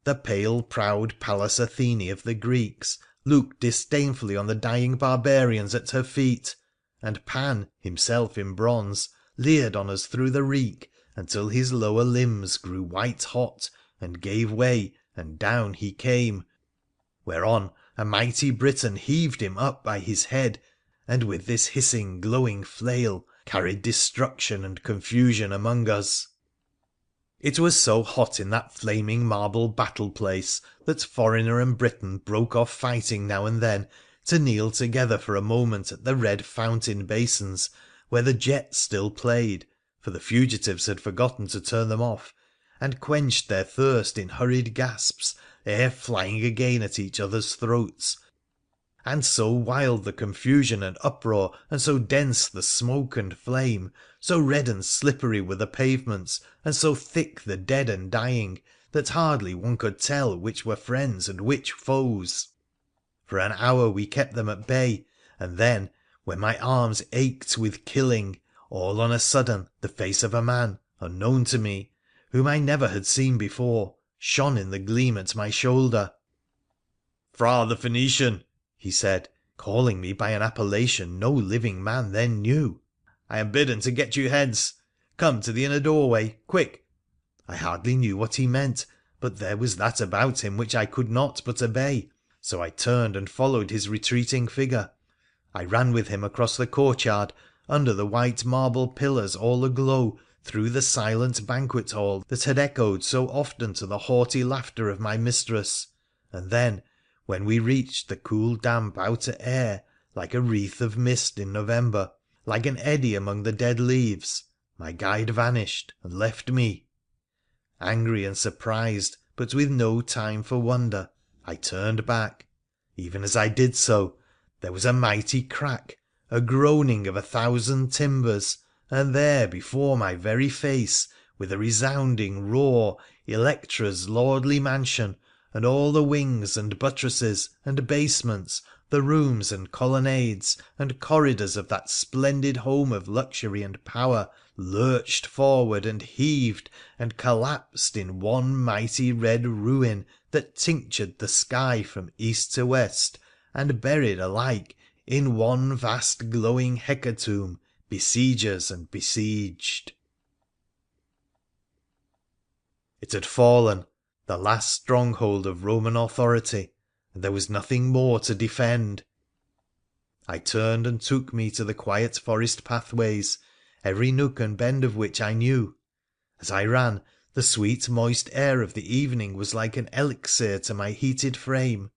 The pale, proud Pallas Athene of the Greeks looked disdainfully on the dying barbarians at her feet, and Pan, himself in bronze, leered on us through the reek until his lower limbs grew white hot and gave way, and down he came, whereon a mighty Briton heaved him up by his head, and with this hissing, glowing flail carried destruction and confusion among us. It was so hot in that flaming marble battle place that foreigner and Briton broke off fighting now and then to kneel together for a moment at the red fountain basins where the jets still played, for the fugitives had forgotten to turn them off, and quenched their thirst in hurried gasps ere flying again at each other's throats. And so wild the confusion and uproar, and so dense the smoke and flame, so red and slippery were the pavements, and so thick the dead and dying, that hardly one could tell which were friends and which foes. For an hour we kept them at bay, and then, when my arms ached with killing, all on a sudden the face of a man, unknown to me, whom I never had seen before, shone in the gleam at my shoulder. ' Phra the Phoenician,' he said, calling me by an appellation no living man then knew, ' I am bidden to get you hence. Come to the inner doorway, quick !' I hardly knew what he meant, but there was that about him which I could not but obey, so I turned and followed his retreating figure. I ran with him across the courtyard, under the white marble pillars all aglow, through the silent banquet hall that had echoed so often to the haughty laughter of my mistress, and then, when we reached the cool damp outer air, like a wreath of mist in November, like an eddy among the dead leaves, my guide vanished and left me. Angry and surprised, but with no time for wonder, I turned back. Even as I did so, there was a mighty crack, a groaning of 1,000 timbers, and there before my very face, with a resounding roar, Electra's lordly mansion, and all the wings and buttresses and basements, the rooms and colonnades and corridors of that splendid home of luxury and power, lurched forward and heaved and collapsed in one mighty red ruin that tinctured the sky from east to west, and buried alike in one vast glowing hecatomb besiegers and besieged. It had fallen, the last stronghold of Roman authority, and there was nothing more to defend. I turned and took me to the quiet forest pathways, every nook and bend of which I knew. As I ran, the sweet moist air of the evening was like an elixir to my heated frame.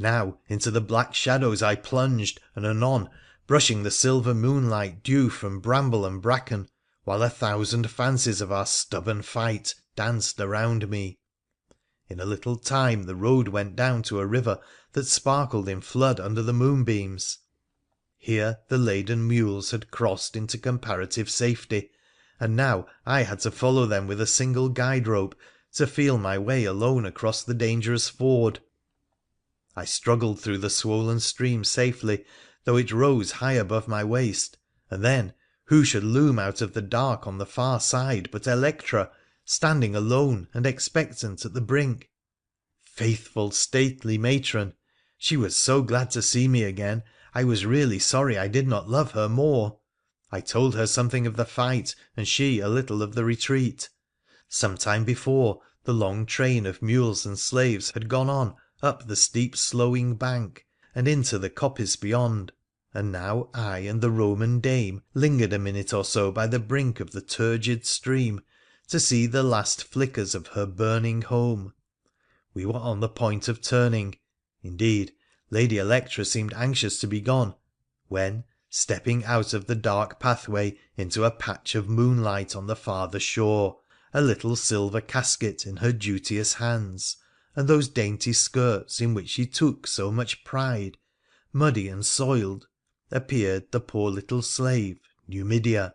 Now into the black shadows I plunged, and anon brushing the silver moonlight dew from bramble and bracken, while 1,000 fancies of our stubborn fight danced around me. In a little time the road went down to a river that sparkled in flood under the moonbeams. Here the laden mules had crossed into comparative safety, and now I had to follow them with a single guide rope to feel my way alone across the dangerous ford. I struggled through the swollen stream safely, though it rose high above my waist, and then who should loom out of the dark on the far side but Electra, standing alone and expectant at the brink. Faithful, stately matron ! She was so glad to see me again, I was really sorry I did not love her more. I told her something of the fight, and she a little of the retreat. Some time before, the long train of mules and slaves had gone on up the steep sloping bank and into the coppice beyond, and now I and the Roman dame lingered a minute or so by the brink of the turgid stream to see the last flickers of her burning home. We were on the point of turning. Indeed, Lady Electra seemed anxious to be gone, when, stepping out of the dark pathway into a patch of moonlight on the farther shore, a little silver casket in her duteous hands, and those dainty skirts in which she took so much pride, muddy and soiled, appeared the poor little slave, Numidea.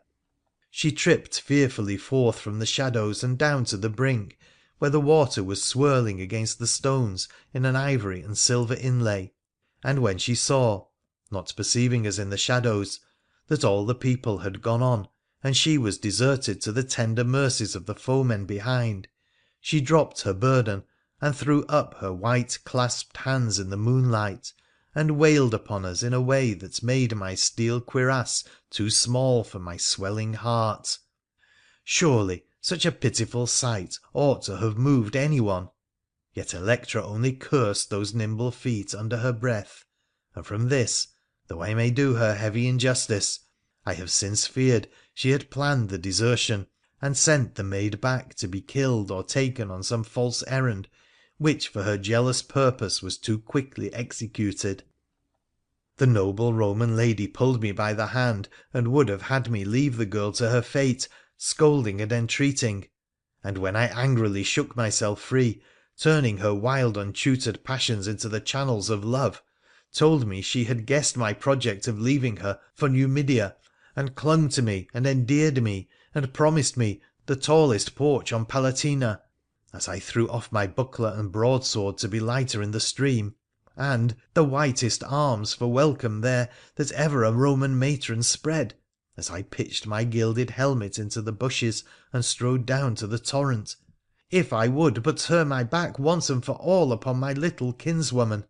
She tripped fearfully forth from the shadows and down to the brink, where the water was swirling against the stones in an ivory and silver inlay, and when she saw, not perceiving us in the shadows, that all the people had gone on, and she was deserted to the tender mercies of the foemen behind, she dropped her burden and threw up her white clasped hands in the moonlight, and wailed upon us in a way that made my steel cuirass too small for my swelling heart. Surely such a pitiful sight ought to have moved anyone, yet Electra only cursed those nimble feet under her breath, and from this, though I may do her heavy injustice, I have since feared she had planned the desertion, and sent the maid back to be killed or taken on some false errand which for her jealous purpose was too quickly executed. The noble Roman lady pulled me by the hand and would have had me leave the girl to her fate, scolding and entreating, and when I angrily shook myself free, turning her wild untutored passions into the channels of love, told me she had guessed my project of leaving her for Numidea, and clung to me and endeared me, and promised me the tallest porch on Palatina, as I threw off my buckler and broadsword to be lighter in the stream, and the whitest arms for welcome there that ever a Roman matron spread, as I pitched my gilded helmet into the bushes and strode down to the torrent, if I would but turn my back once and for all upon my little kinswoman.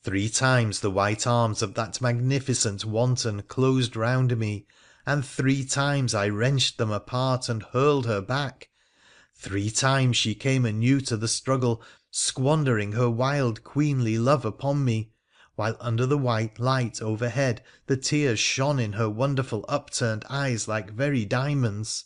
3 times the white arms of that magnificent wanton closed round me, and 3 times I wrenched them apart and hurled her back. 3 times she came anew to the struggle, squandering her wild queenly love upon me, while under the white light overhead the tears shone in her wonderful upturned eyes like very diamonds.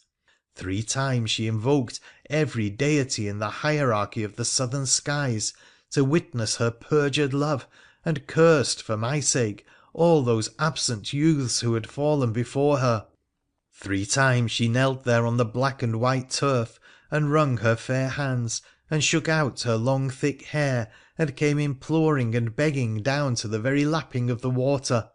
3 times she invoked every deity in the hierarchy of the southern skies to witness her perjured love, and cursed, for my sake, all those absent youths who had fallen before her. 3 times she knelt there on the black and white turf, and wrung her fair hands, and shook out her long thick hair, and came imploring and begging down to the very lapping of the water.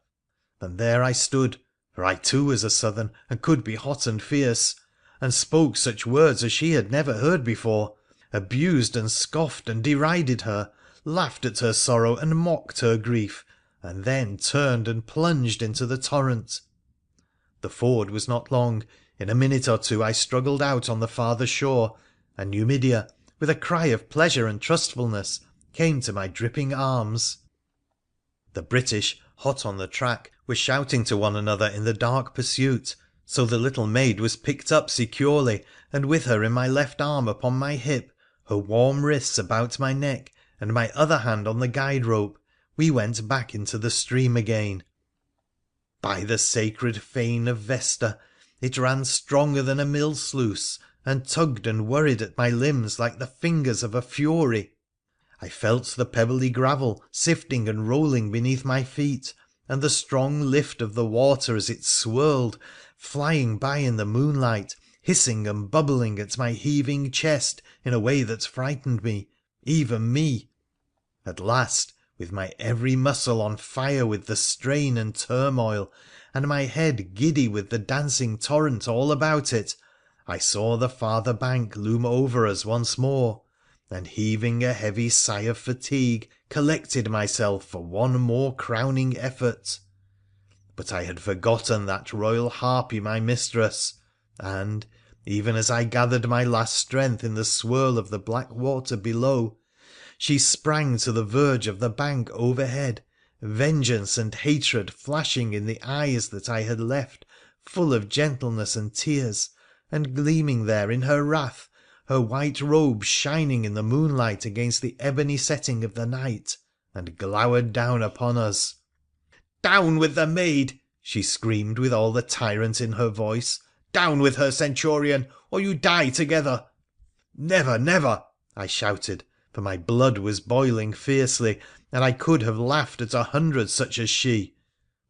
And there I stood, for I too was a Southern and could be hot and fierce, and spoke such words as she had never heard before, abused and scoffed and derided her, laughed at her sorrow and mocked her grief, and then turned and plunged into the torrent. The ford was not long. In a minute or two I struggled out on the farther shore, and Numidea, with a cry of pleasure and trustfulness, came to my dripping arms. The British, hot on the track, were shouting to one another in the dark pursuit, so the little maid was picked up securely, and with her in my left arm upon my hip, her warm wrists about my neck, and my other hand on the guide rope, we went back into the stream again. By the sacred fane of Vesta, it ran stronger than a mill sluice, and tugged and worried at my limbs like the fingers of a fury. I felt the pebbly gravel sifting and rolling beneath my feet, and the strong lift of the water as it swirled, flying by in the moonlight, hissing and bubbling at my heaving chest in a way that frightened me, even me. At last, with my every muscle on fire with the strain and turmoil, and my head giddy with the dancing torrent all about it, I saw the farther bank loom over us once more, and, heaving a heavy sigh of fatigue, collected myself for one more crowning effort. But I had forgotten that royal harpy my mistress, and, even as I gathered my last strength in the swirl of the black water below, she sprang to the verge of the bank overhead, vengeance and hatred flashing in the eyes that I had left full of gentleness and tears, and gleaming there in her wrath, her white robe shining in the moonlight against the ebony setting of the night, and glowered down upon us. ' Down with the maid !' she screamed with all the tyrant in her voice. ' Down with her, Centurion, or you die together !'' Never, never !' I shouted, for my blood was boiling fiercely, and I could have laughed at 100 such as she.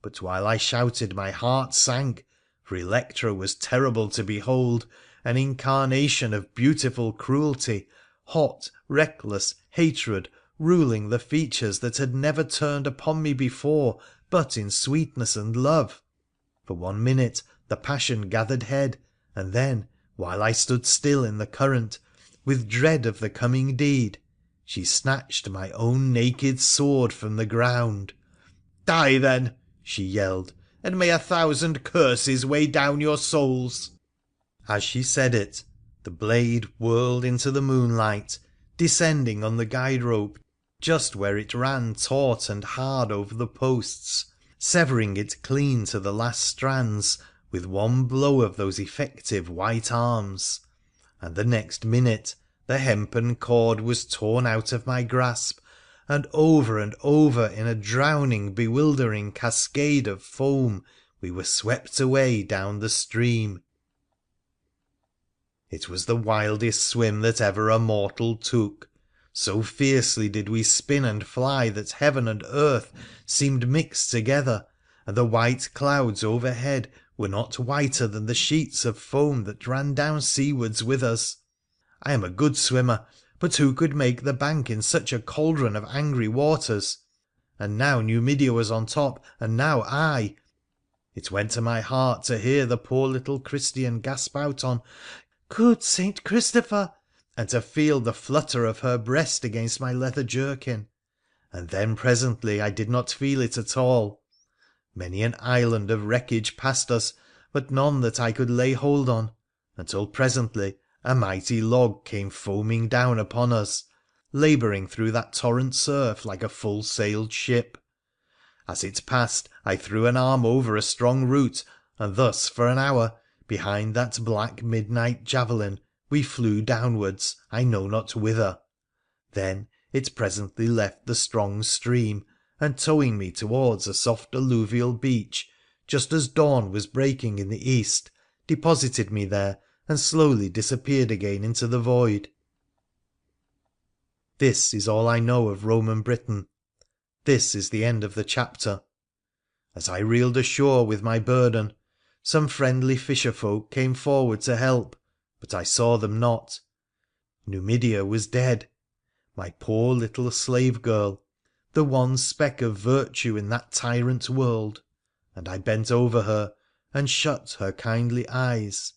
But while I shouted my heart sank, for Electra was terrible to behold, an incarnation of beautiful cruelty, hot, reckless hatred ruling the features that had never turned upon me before but in sweetness and love. For 1 minute the passion gathered head, and then, while I stood still in the current, with dread of the coming deed, she snatched my own naked sword from the ground. ' Die, then !' she yelled, ' and may 1,000 curses weigh down your souls !' As she said it, the blade whirled into the moonlight, descending on the guide rope just where it ran taut and hard over the posts, severing it clean to the last strands with one blow of those effective white arms, and the next minute the hempen cord was torn out of my grasp, and over in a drowning, bewildering cascade of foam we were swept away down the stream. It was the wildest swim that ever a mortal took. So fiercely did we spin and fly that heaven and earth seemed mixed together, and the white clouds overhead were not whiter than the sheets of foam that ran down seawards with us. I am a good swimmer, but who could make the bank in such a cauldron of angry waters? And now Numidea was on top, and now I. It went to my heart to hear the poor little Christian gasp out on ' Good St. Christopher !' and to feel the flutter of her breast against my leather jerkin. And then presently I did not feel it at all. Many an island of wreckage passed us, but none that I could lay hold on, until presently a mighty log came foaming down upon us, labouring through that torrent surf like a full-sailed ship. As it passed I threw an arm over a strong root, and thus for an hour, behind that black midnight javelin, we flew downwards, I know not whither. Then it presently left the strong stream, and towing me towards a soft alluvial beach, just as dawn was breaking in the east, deposited me there, and slowly disappeared again into the void. This is all I know of Roman Britain. This is the end of the chapter. As I reeled ashore with my burden, some friendly fisher folk came forward to help, but I saw them not. Numidea was dead. My poor little slave girl, the one speck of virtue in that tyrant world, and I bent over her, and shut her kindly eyes,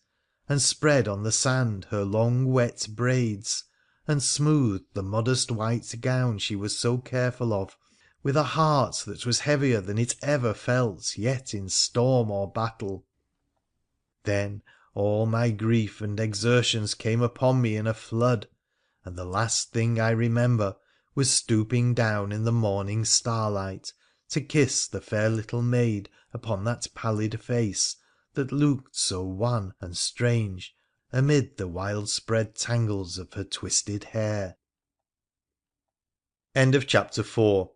and spread on the sand her long wet braids, and smoothed the modest white gown she was so careful of, with a heart that was heavier than it ever felt yet in storm or battle. Then all my grief and exertions came upon me in a flood, and the last thing I remember was stooping down in the morning starlight to kiss the fair little maid upon that pallid face that looked so wan and strange amid the wild spread tangles of her twisted hair. Chapter 5